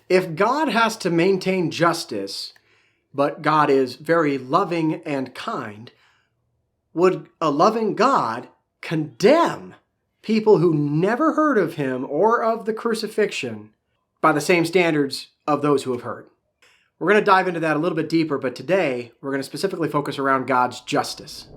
If God has to maintain justice, but God is very loving and kind, would a loving God condemn people who never heard of him or of the crucifixion by the same standards of those who have heard? We're going to dive into that a little bit deeper, but today we're going to specifically focus around God's justice.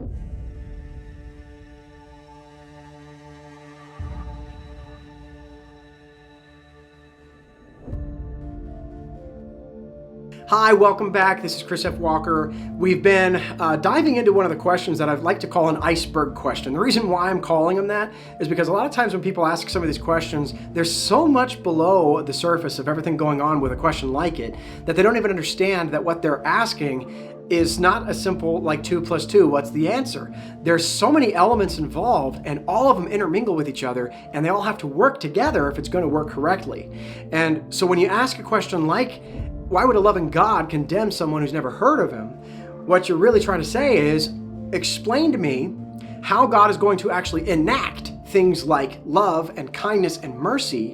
Hi, welcome back. This is Chris F. Walker. We've been diving into one of the questions that I'd like to call an iceberg question. The reason why I'm calling them that is because a lot of times when people ask some of these questions, there's so much below the surface of everything going on with a question like it that they don't even understand that what they're asking is not a simple like 2 + 2, what's the answer? There's so many elements involved and all of them intermingle with each other and they all have to work together if it's going to work correctly. And so when you ask a question like, why would a loving God condemn someone who's never heard of him? What you're really trying to say is, explain to me how God is going to actually enact things like love and kindness and mercy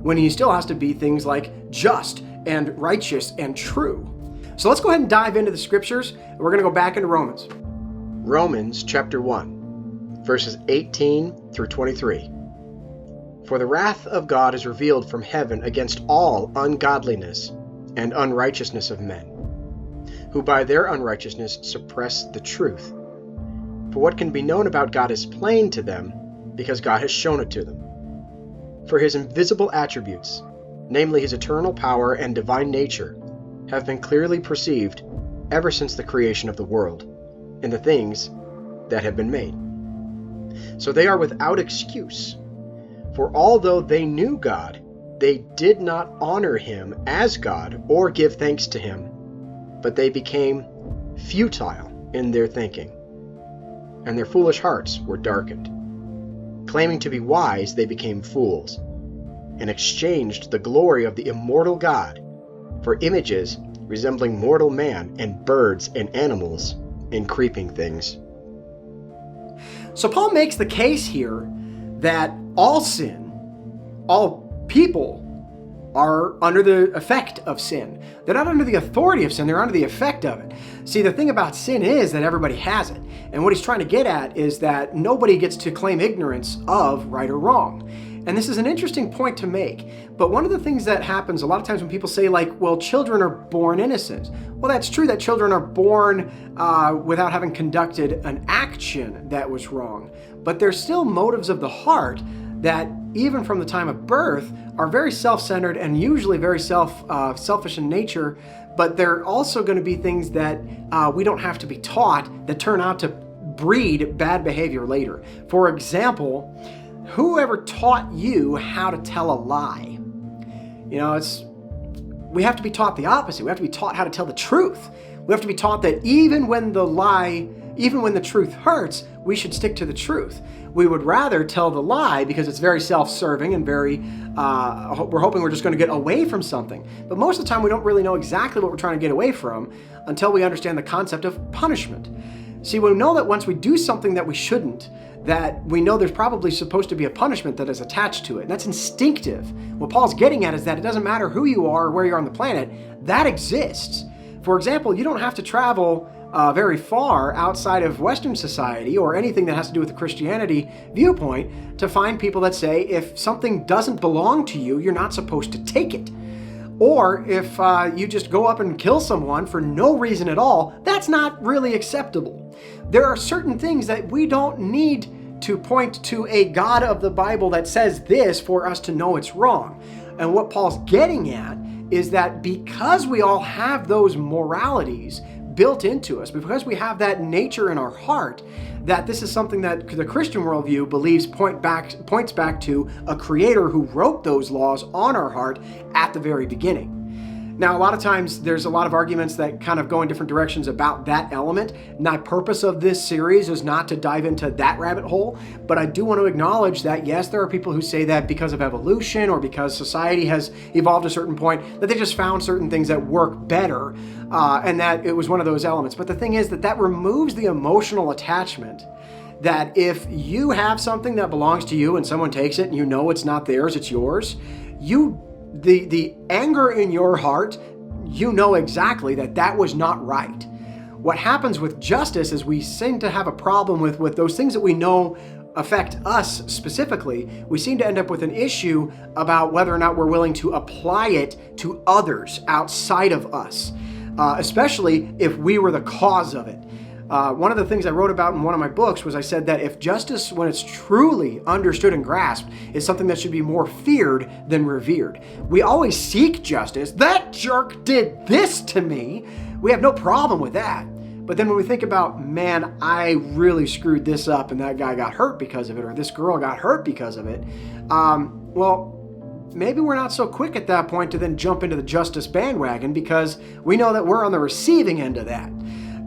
when he still has to be things like just and righteous and true. So let's go ahead and dive into the scriptures. We're going to go back into Romans. Romans chapter 1, verses 18 through 23. For the wrath of God is revealed from heaven against all ungodliness and unrighteousness of men, who by their unrighteousness suppress the truth. For what can be known about God is plain to them, because God has shown it to them. For his invisible attributes, namely his eternal power and divine nature, have been clearly perceived ever since the creation of the world, in the things that have been made. So they are without excuse, for although they knew God, they did not honor him as God or give thanks to him, but they became futile in their thinking, and their foolish hearts were darkened. Claiming to be wise, they became fools, and exchanged the glory of the immortal God for images resembling mortal man and birds and animals and creeping things. So Paul makes the case here that all sin, all people are under the effect of sin. They're not under the authority of sin, they're under the effect of it. See, the thing about sin is that everybody has it. And what he's trying to get at is that nobody gets to claim ignorance of right or wrong. And this is an interesting point to make. But one of the things that happens a lot of times when people say like, well, children are born innocent. Well, that's true that children are born without having conducted an action that was wrong. But there's still motives of the heart that even from the time of birth are very self-centered and usually very selfish in nature, but they're also going to be things that we don't have to be taught that turn out to breed bad behavior later. For example, whoever taught you how to tell a lie? You know, we have to be taught the opposite. We have to be taught how to tell the truth. We have to be taught that even when the truth hurts, we should stick to the truth. We would rather tell the lie because it's very self-serving and very, we're hoping we're just going to get away from something. But most of the time we don't really know exactly what we're trying to get away from until we understand the concept of punishment. See, we know that once we do something that we shouldn't, that we know there's probably supposed to be a punishment that is attached to it. And that's instinctive. What Paul's getting at is that it doesn't matter who you are or where you are on the planet, that exists. For example, you don't have to travel very far outside of Western society or anything that has to do with the Christianity viewpoint to find people that say if something doesn't belong to you, you're not supposed to take it. Or if you just go up and kill someone for no reason at all, that's not really acceptable. There are certain things that we don't need to point to a God of the Bible that says this for us to know it's wrong. And what Paul's getting at is that because we all have those moralities built into us, because we have that nature in our heart, that this is something that the Christian worldview believes points back to a creator who wrote those laws on our heart at the very beginning. Now, a lot of times there's a lot of arguments that kind of go in different directions about that element. My purpose of this series is not to dive into that rabbit hole, but I do want to acknowledge that yes, there are people who say that because of evolution or because society has evolved to a certain point, that they just found certain things that work better, and that it was one of those elements. But the thing is that removes the emotional attachment. That if you have something that belongs to you and someone takes it and you know it's not theirs, it's yours, you the anger in your heart, you know exactly that that was not right. What happens with justice is we seem to have a problem with those things that we know affect us specifically. We seem to end up with an issue about whether or not we're willing to apply it to others outside of us, especially if we were the cause of it. One of the things I wrote about in one of my books was I said that if justice, when it's truly understood and grasped, is something that should be more feared than revered. We always seek justice. That jerk did this to me. We have no problem with that. But then when we think about, man, I really screwed this up and that guy got hurt because of it, or this girl got hurt because of it, well, maybe we're not so quick at that point to then jump into the justice bandwagon, because we know that we're on the receiving end of that.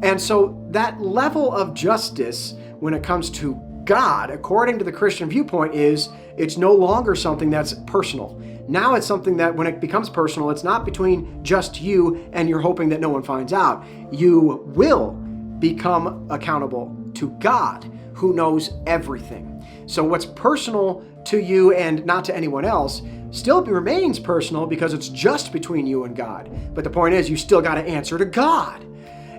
And so that level of justice when it comes to God, according to the Christian viewpoint, is it's no longer something that's personal. Now it's something that when it becomes personal, it's not between just you and you're hoping that no one finds out. You will become accountable to God, who knows everything. So what's personal to you and not to anyone else still remains personal because it's just between you and God. But the point is, you still got to answer to God.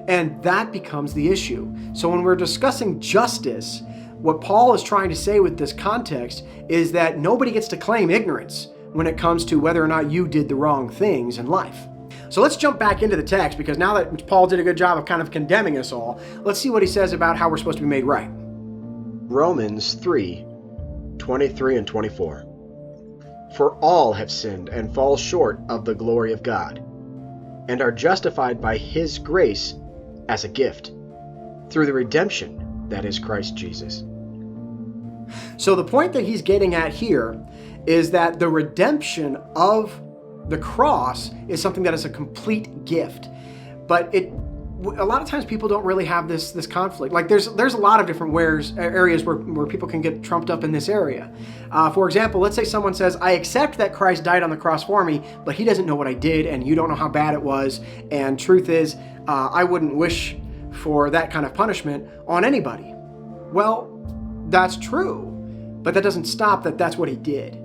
And that becomes the issue. So when we're discussing justice, what Paul is trying to say with this context is that nobody gets to claim ignorance when it comes to whether or not you did the wrong things in life. So let's jump back into the text, because now that Paul did a good job of kind of condemning us all, let's see what he says about how we're supposed to be made right. Romans 3:23 and 24. For all have sinned and fall short of the glory of God, and are justified by his grace as a gift, through the redemption that is Christ Jesus. So the point that he's getting at here is that the redemption of the cross is something that is a complete gift. But a lot of times people don't really have this conflict. Like there's a lot of different areas where people can get trumped up in this area. For example, let's say someone says, I accept that Christ died on the cross for me, but he doesn't know what I did and you don't know how bad it was. And truth is, I wouldn't wish for that kind of punishment on anybody. Well, that's true, but that doesn't stop that's what he did.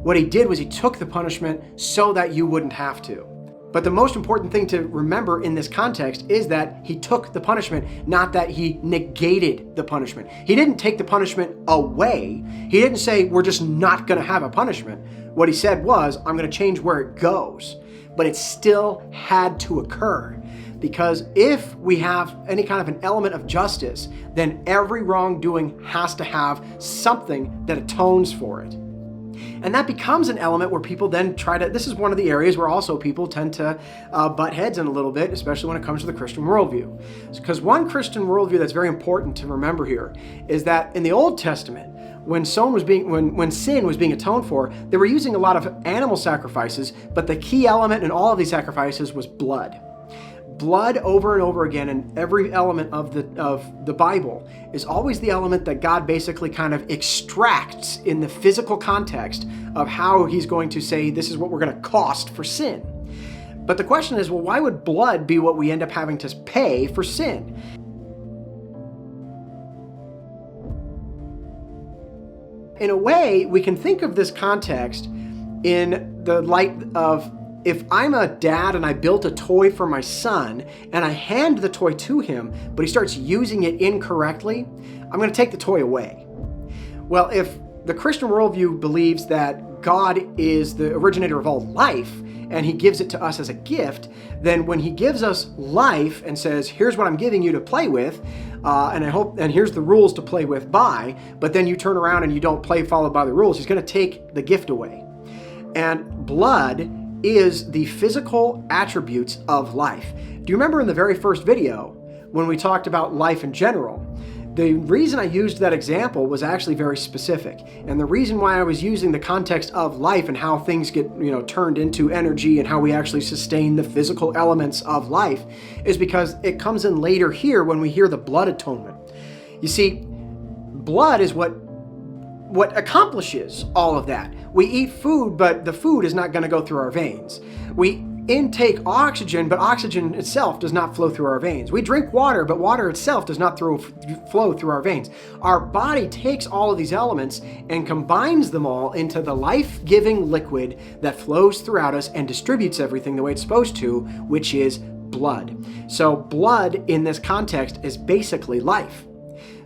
What he did was he took the punishment so that you wouldn't have to. But the most important thing to remember in this context is that he took the punishment, not that he negated the punishment. He didn't take the punishment away. He didn't say, we're just not going to have a punishment. What he said was, I'm going to change where it goes. But it still had to occur. Because if we have any kind of an element of justice, then every wrongdoing has to have something that atones for it. And that becomes an element where people then this is one of the areas where also people tend to butt heads in a little bit, especially when it comes to the Christian worldview. Because one Christian worldview that's very important to remember here is that in the Old Testament, when sin was being atoned for, they were using a lot of animal sacrifices, but the key element in all of these sacrifices was blood. Blood over and over again in every element of the Bible is always the element that God basically kind of extracts in the physical context of how he's going to say this is what we're going to cost for sin. But the question is, well, why would blood be what we end up having to pay for sin? In a way, we can think of this context in the light of, if I'm a dad and I built a toy for my son and I hand the toy to him, but he starts using it incorrectly, I'm going to take the toy away. Well, if the Christian worldview believes that God is the originator of all life and he gives it to us as a gift, then when he gives us life and says, here's what I'm giving you to play with, and here's the rules to play with by, but then you turn around and you don't play followed by the rules, he's going to take the gift away. And blood is the physical attributes of life. Do you remember in the very first video when we talked about life in general? The reason I used that example was actually very specific. And the reason why I was using the context of life and how things get, turned into energy and how we actually sustain the physical elements of life is because it comes in later here when we hear the blood atonement. You see, blood is what accomplishes all of that. We eat food, but the food is not going to go through our veins. We intake oxygen, but oxygen itself does not flow through our veins. We drink water, but water itself does not flow through our veins. Our body takes all of these elements and combines them all into the life-giving liquid that flows throughout us and distributes everything the way it's supposed to, which is blood. So blood in this context is basically life.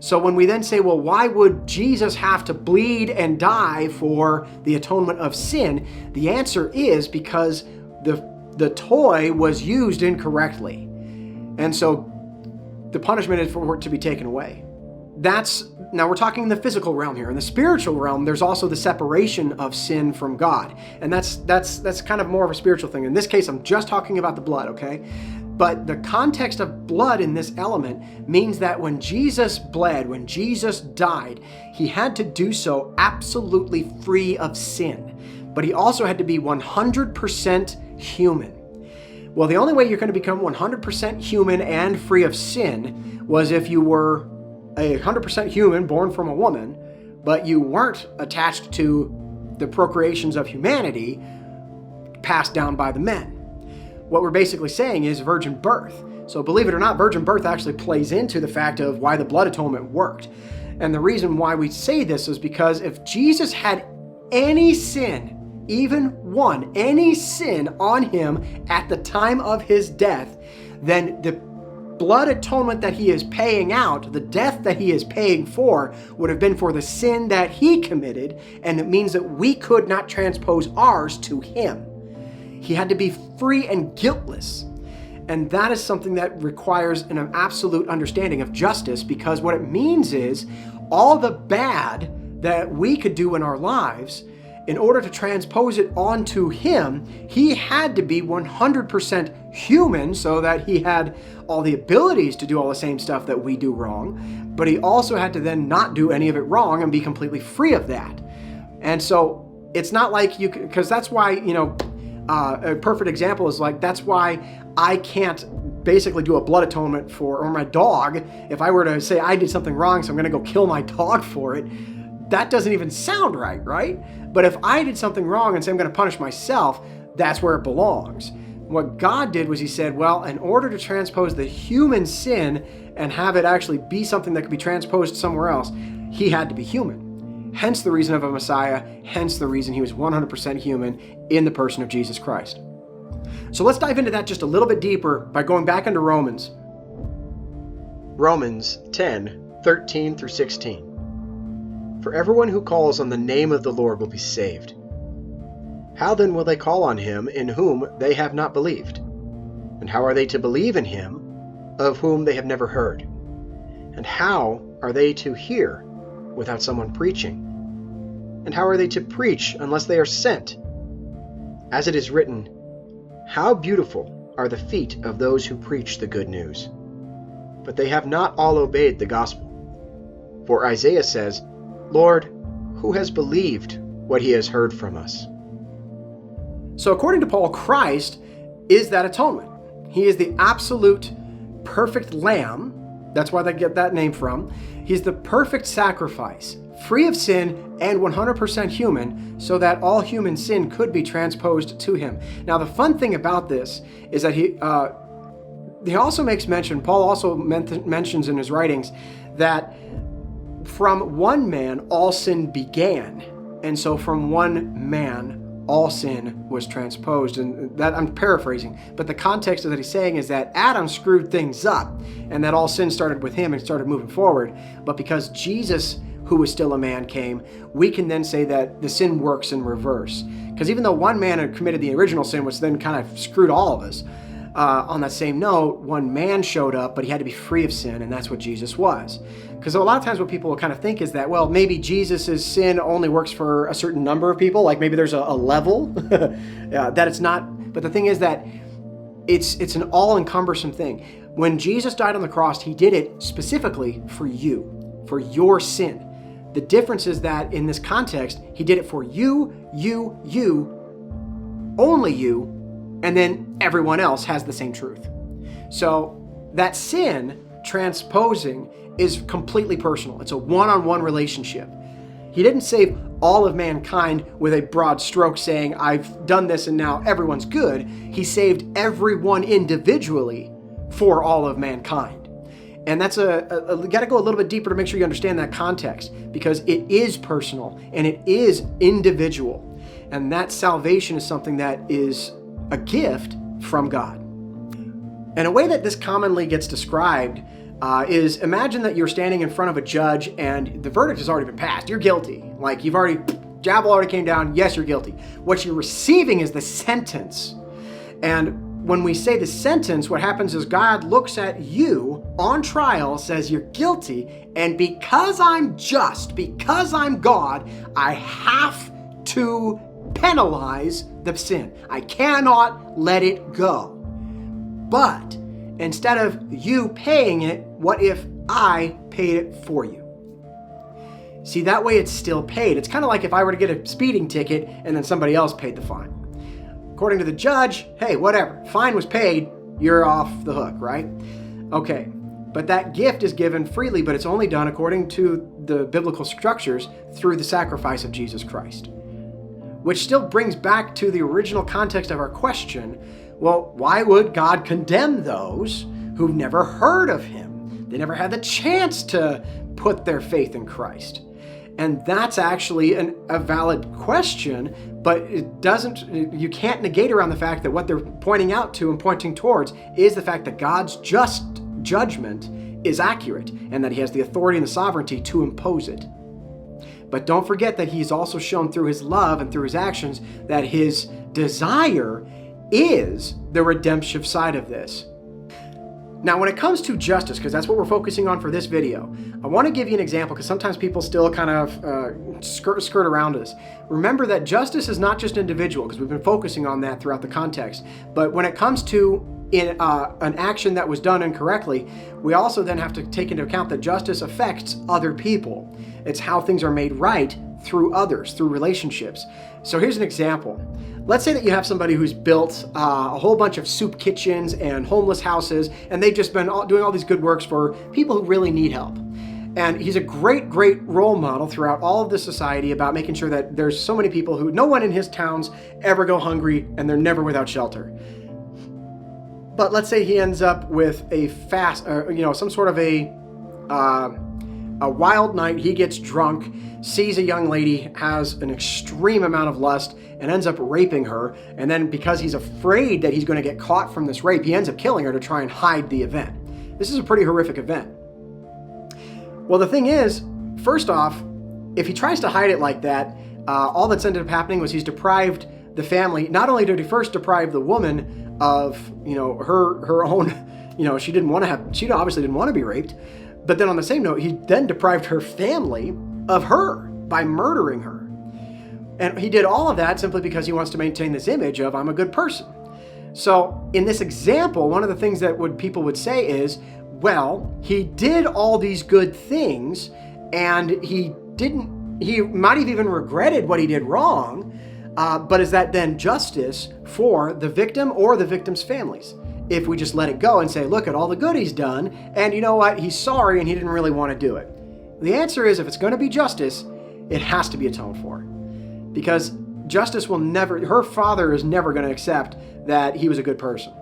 So when we then say, well, why would Jesus have to bleed and die for the atonement of sin? The answer is because the toy was used incorrectly. And so the punishment is for it to be taken away. Now we're talking in the physical realm here. In the spiritual realm, there's also the separation of sin from God. And that's kind of more of a spiritual thing. In this case, I'm just talking about the blood, okay? But the context of blood in this element means that when Jesus bled, when Jesus died, he had to do so absolutely free of sin. But he also had to be 100% human. Well, the only way you're going to become 100% human and free of sin was if you were 100% human, born from a woman, but you weren't attached to the procreations of humanity passed down by the men. What we're basically saying is virgin birth. So believe it or not, virgin birth actually plays into the fact of why the blood atonement worked. And the reason why we say this is because if Jesus had any sin, even one, any sin on him at the time of his death, then the blood atonement that he is paying out, the death that he is paying for, would have been for the sin that he committed, and it means that we could not transpose ours to him. He had to be free and guiltless. And that is something that requires an absolute understanding of justice, because what it means is all the bad that we could do in our lives, in order to transpose it onto him, he had to be 100% human so that he had all the abilities to do all the same stuff that we do wrong, but he also had to then not do any of it wrong and be completely free of that. And so it's not like you can, because that's why, a perfect example is like, that's why I can't basically do a blood atonement for my dog. If I were to say I did something wrong, so I'm going to go kill my dog for it, that doesn't even sound right? But if I did something wrong and say I'm going to punish myself, that's where it belongs. What God did was he said, well, in order to transpose the human sin and have it actually be something that could be transposed somewhere else, he had to be human. Hence the reason of a Messiah, hence the reason he was 100% human in the person of Jesus Christ. So let's dive into that just a little bit deeper by going back into Romans. Romans 10:13 through 16. For everyone who calls on the name of the Lord will be saved. How then will they call on him in whom they have not believed? And how are they to believe in him of whom they have never heard? And how are they to hear without someone preaching? And how are they to preach unless they are sent? As it is written, how beautiful are the feet of those who preach the good news. But they have not all obeyed the gospel. For Isaiah says, Lord, who has believed what he has heard from us? So according to Paul, Christ is that atonement. He is the absolute perfect lamb. That's why they get that name from. He's the perfect sacrifice, free of sin and 100% human, so that all human sin could be transposed to him. Now, the fun thing about this is that he also makes mention, Paul also mentions in his writings, that from one man all sin began. And so from one man all sin was transposed. And that, I'm paraphrasing, but the context of that he's saying is that Adam screwed things up and that all sin started with him and started moving forward. But because Jesus, who was still a man, came, we can then say that the sin works in reverse. Because even though one man had committed the original sin, which then kind of screwed all of us, on that same note, one man showed up, but he had to be free of sin, and that's what Jesus was. Because a lot of times what people will kind of think is that, well, maybe Jesus' sin only works for a certain number of people, like maybe there's a level, that it's not. But the thing is that it's an all-encompassing thing. When Jesus died on the cross, he did it specifically for you, for your sin. The difference is that in this context, he did it for you, only you, and then everyone else has the same truth. So that sin transposing is completely personal. It's a one-on-one relationship. He didn't save all of mankind with a broad stroke saying, I've done this and now everyone's good. He saved everyone individually for all of mankind. And that's you got to go a little bit deeper to make sure you understand that context, because it is personal and it is individual. And that salvation is something that is a gift from God. And a way that this commonly gets described is, imagine that you're standing in front of a judge and the verdict has already been passed. You're guilty. Like, gavel already came down. Yes, you're guilty. What you're receiving is the sentence. And when we say the sentence, what happens is God looks at you on trial, says you're guilty, and because I'm just, because I'm God, I have to penalize the sin. I cannot let it go. But instead of you paying it, what if I paid it for you? See, that way it's still paid. It's kind of like if I were to get a speeding ticket and then somebody else paid the fine. According to the judge, hey, whatever, fine was paid, you're off the hook, right? Okay, but that gift is given freely, but it's only done according to the biblical structures through the sacrifice of Jesus Christ. Which still brings back to the original context of our question, well, why would God condemn those who've never heard of him? They never had the chance to put their faith in Christ. And that's actually a valid question, but you can't negate around the fact that what they're pointing out to and pointing towards is the fact that God's just judgment is accurate and that he has the authority and the sovereignty to impose it. But don't forget that he's also shown through his love and through his actions that his desire is the redemptive side of this. Now, when it comes to justice, because that's what we're focusing on for this video, I want to give you an example because sometimes people still kind of skirt around this. Remember that justice is not just individual, because we've been focusing on that throughout the context. But when it comes to an action that was done incorrectly, we also then have to take into account that justice affects other people. It's how things are made right through others, through relationships. So here's an example. Let's say that you have somebody who's built a whole bunch of soup kitchens and homeless houses, and they've just been doing all these good works for people who really need help. And he's a great, great role model throughout all of the society about making sure that there's so many people who, no one in his towns ever go hungry and they're never without shelter. But let's say he ends up with a some sort of a wild night. He gets drunk, sees a young lady, has an extreme amount of lust, and ends up raping her. And then because he's afraid that he's going to get caught from this rape, he ends up killing her to try and hide the event. This is a pretty horrific event. Well, the thing is, first off, if he tries to hide it like that, all that's ended up happening was he's deprived the family. Not only did he first deprive the woman of, her own, she obviously didn't want to be raped. But then on the same note, he then deprived her family of her by murdering her. And he did all of that simply because he wants to maintain this image of, I'm a good person. So in this example, one of the things that people would say is, well, he did all these good things and he might have even regretted what he did wrong, but is that then justice for the victim or the victim's families? If we just let it go and say, look at all the good he's done, and you know what, he's sorry and he didn't really want to do it. The answer is, if it's going to be justice, it has to be atoned for. Because justice her father is never going to accept that he was a good person.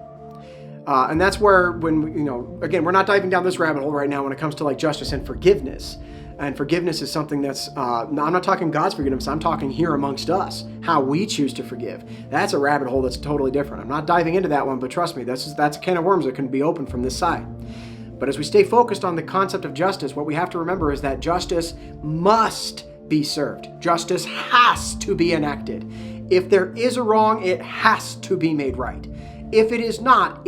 And that's where, again, we're not diving down this rabbit hole right now when it comes to like justice and forgiveness. And forgiveness is something that's, I'm not talking God's forgiveness, I'm talking here amongst us, how we choose to forgive. That's a rabbit hole that's totally different. I'm not diving into that one, but trust me, that's a can of worms that can be opened from this side. But as we stay focused on the concept of justice, what we have to remember is that justice must be served. Justice has to be enacted. If there is a wrong, it has to be made right. If it is not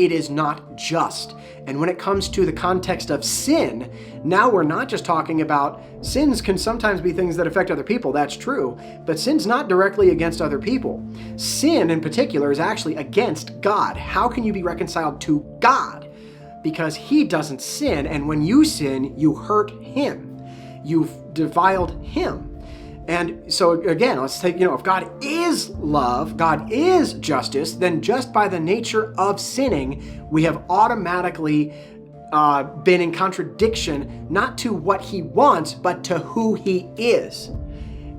just. And when it comes to the context of sin, now we're not just talking about, sins can sometimes be things that affect other people, that's true, but sin's not directly against other people. Sin in particular is actually against God. How can you be reconciled to God? Because he doesn't sin, and when you sin, you hurt him. You've defiled him. And so again, let's take, if God is love, God is justice, then just by the nature of sinning, we have automatically been in contradiction, not to what he wants, but to who he is.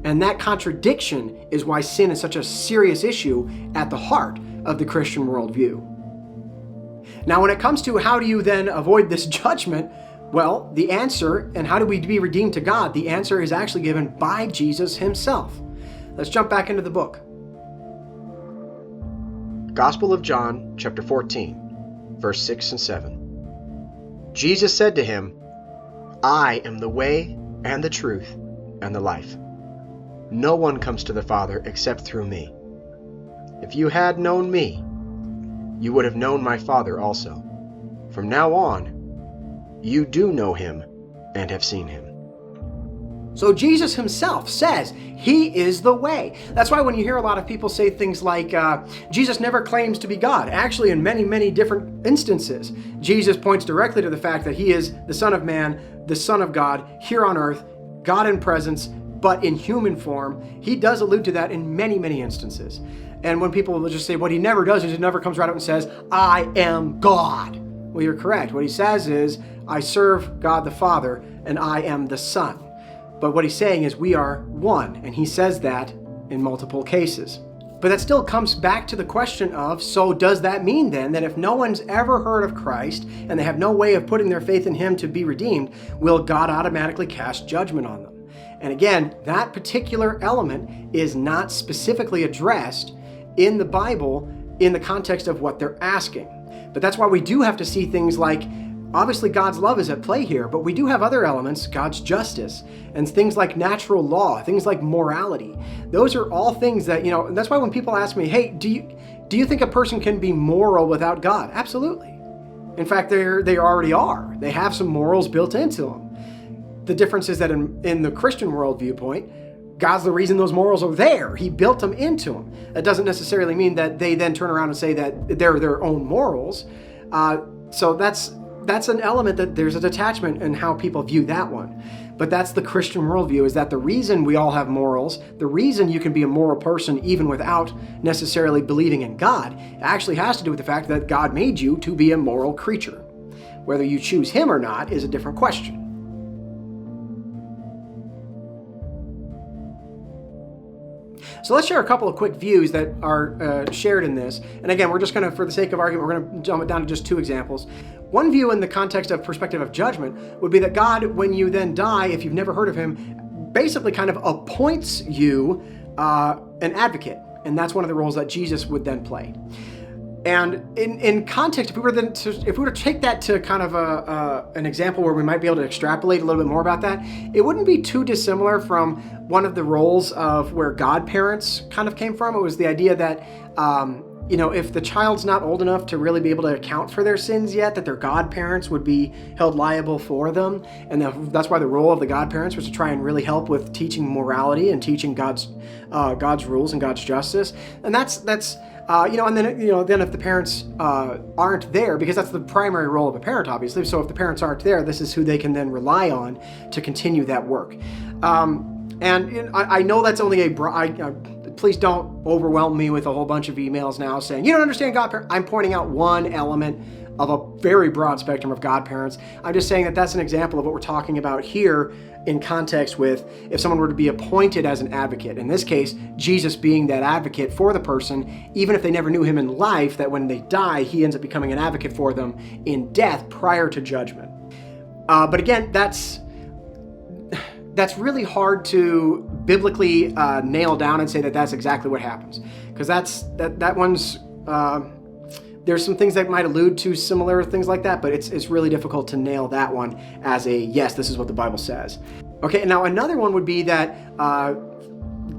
And that contradiction is why sin is such a serious issue at the heart of the Christian worldview. Now, when it comes to how do you then avoid this judgment, well, the answer, and how do we be redeemed to God, the answer is actually given by Jesus himself. Let's jump back into the book. Gospel of John, chapter 14, verse 6 and 7. Jesus said to him, I am the way and the truth and the life. No one comes to the Father except through me. If you had known me, you would have known my Father also. From now on, you do know him and have seen him. So Jesus himself says he is the way. That's why when you hear a lot of people say things like, Jesus never claims to be God. Actually, in many, many different instances, Jesus points directly to the fact that he is the Son of Man, the Son of God, here on earth, God in presence, but in human form. He does allude to that in many, many instances. And when people will just say what he never does is he never comes right out and says, I am God. Well, you're correct. What he says is, I serve God the Father and I am the Son. But what he's saying is we are one, and he says that in multiple cases. But that still comes back to the question of, so does that mean then that if no one's ever heard of Christ and they have no way of putting their faith in him to be redeemed, will God automatically cast judgment on them? And again, that particular element is not specifically addressed in the Bible in the context of what they're asking. But that's why we do have to see things like, obviously God's love is at play here, but we do have other elements, God's justice, and things like natural law, things like morality. Those are all things that, and that's why when people ask me, hey, do you think a person can be moral without God? Absolutely. In fact, they already are. They have some morals built into them. The difference is that in the Christian world viewpoint, God's the reason those morals are there. He built them into them. That doesn't necessarily mean that they then turn around and say that they're their own morals. So that's an element that there's a detachment in how people view that one. But that's the Christian worldview, is that the reason we all have morals, the reason you can be a moral person even without necessarily believing in God, actually has to do with the fact that God made you to be a moral creature. Whether you choose him or not is a different question. So let's share a couple of quick views that are shared in this. And again, we're just going to, for the sake of argument, we're going to jump it down to just two examples. One view in the context of perspective of judgment would be that God, when you then die, if you've never heard of him, basically kind of appoints you an advocate. And that's one of the roles that Jesus would then play. And in context, if we were to take that to kind of an example where we might be able to extrapolate a little bit more about that, it wouldn't be too dissimilar from one of the roles of where godparents kind of came from. It was the idea that, if the child's not old enough to really be able to account for their sins yet, that their godparents would be held liable for them. And that's why the role of the godparents was to try and really help with teaching morality and teaching God's rules and God's justice. And that's and then if the parents aren't there, because that's the primary role of a parent, obviously. So if the parents aren't there, this is who they can then rely on to continue that work. I know that's only please don't overwhelm me with a whole bunch of emails now saying, you don't understand godparents. I'm pointing out one element of a very broad spectrum of godparents. I'm just saying that that's an example of what we're talking about here in context with if someone were to be appointed as an advocate. In this case, Jesus being that advocate for the person, even if they never knew him in life, that when they die, he ends up becoming an advocate for them in death prior to judgment. But again, that's really hard to biblically nail down and say that that's exactly what happens, because that one's there's some things that might allude to similar things like that, but it's really difficult to nail that one as a yes, this is what the Bible says. Okay, and now another one would be that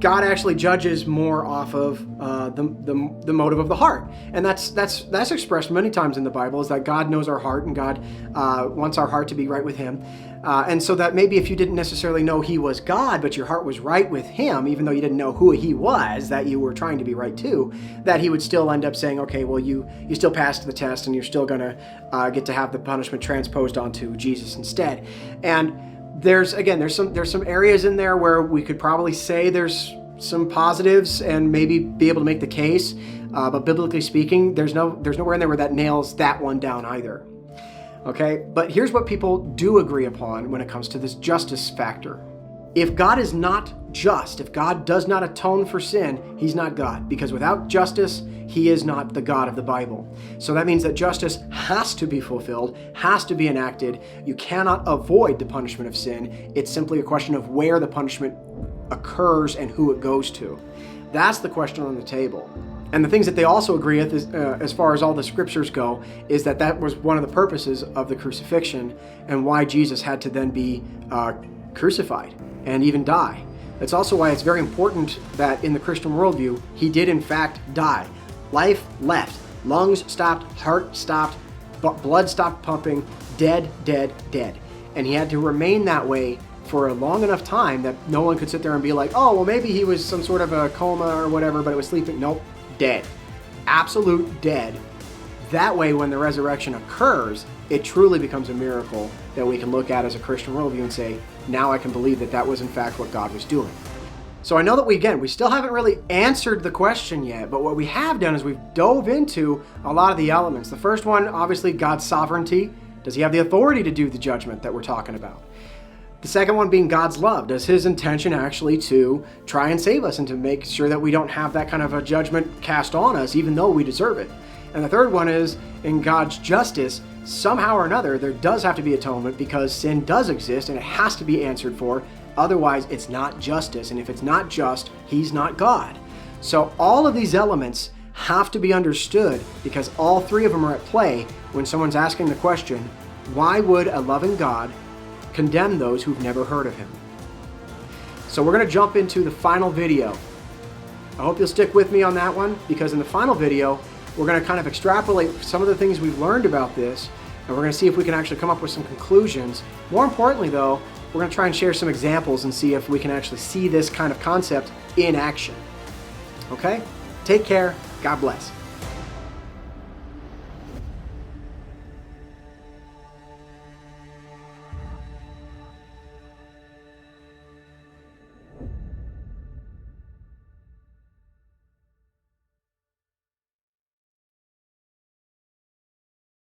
God actually judges more off of the motive of the heart, and that's expressed many times in the Bible, is that God knows our heart and God wants our heart to be right with him. And so that maybe if you didn't necessarily know he was God, but your heart was right with him, even though you didn't know who he was, that you were trying to be right to, that he would still end up saying, okay, well, you still passed the test and you're still going to get to have the punishment transposed onto Jesus instead. And there's some areas in there where we could probably say there's some positives and maybe be able to make the case. But biblically speaking, there's nowhere in there where that nails that one down either. Okay, but here's what people do agree upon when it comes to this justice factor. If God is not just. If God does not atone for sin, he's not God, because without justice, he is not the God of the Bible. So that means that justice has to be fulfilled, has to be enacted. You cannot avoid the punishment of sin. It's simply a question of where the punishment occurs and who it goes to. That's the question on the table. And the things that they also agree with, is, as far as all the scriptures go, is that that was one of the purposes of the crucifixion and why Jesus had to then be crucified and even die. That's also why it's very important that in the Christian worldview, he did in fact die. Life left. Lungs stopped, heart stopped, blood stopped pumping, dead, dead, dead. And he had to remain that way for a long enough time that no one could sit there and be like, oh, well, maybe he was some sort of a coma or whatever, but it was sleeping. Nope, dead. Absolute dead. That way, when the resurrection occurs, it truly becomes a miracle that we can look at as a Christian worldview and say, now I can believe that that was in fact what God was doing. So I know that we still haven't really answered the question yet, but what we have done is we've dove into a lot of the elements. The first one, obviously, God's sovereignty. Does he have the authority to do the judgment that we're talking about? The second one being God's love. Does his intention actually to try and save us and to make sure that we don't have that kind of a judgment cast on us, even though we deserve it? And the third one is in God's justice. Somehow or another, there does have to be atonement because sin does exist and it has to be answered for. Otherwise, it's not justice. And if it's not just, he's not God. So all of these elements have to be understood because all three of them are at play when someone's asking the question, why would a loving God condemn those who've never heard of him? So we're going to jump into the final video. I hope you'll stick with me on that one because in the final video, we're going to kind of extrapolate some of the things we've learned about this, and we're going to see if we can actually come up with some conclusions. More importantly, though, we're going to try and share some examples and see if we can actually see this kind of concept in action. Okay? Take care. God bless.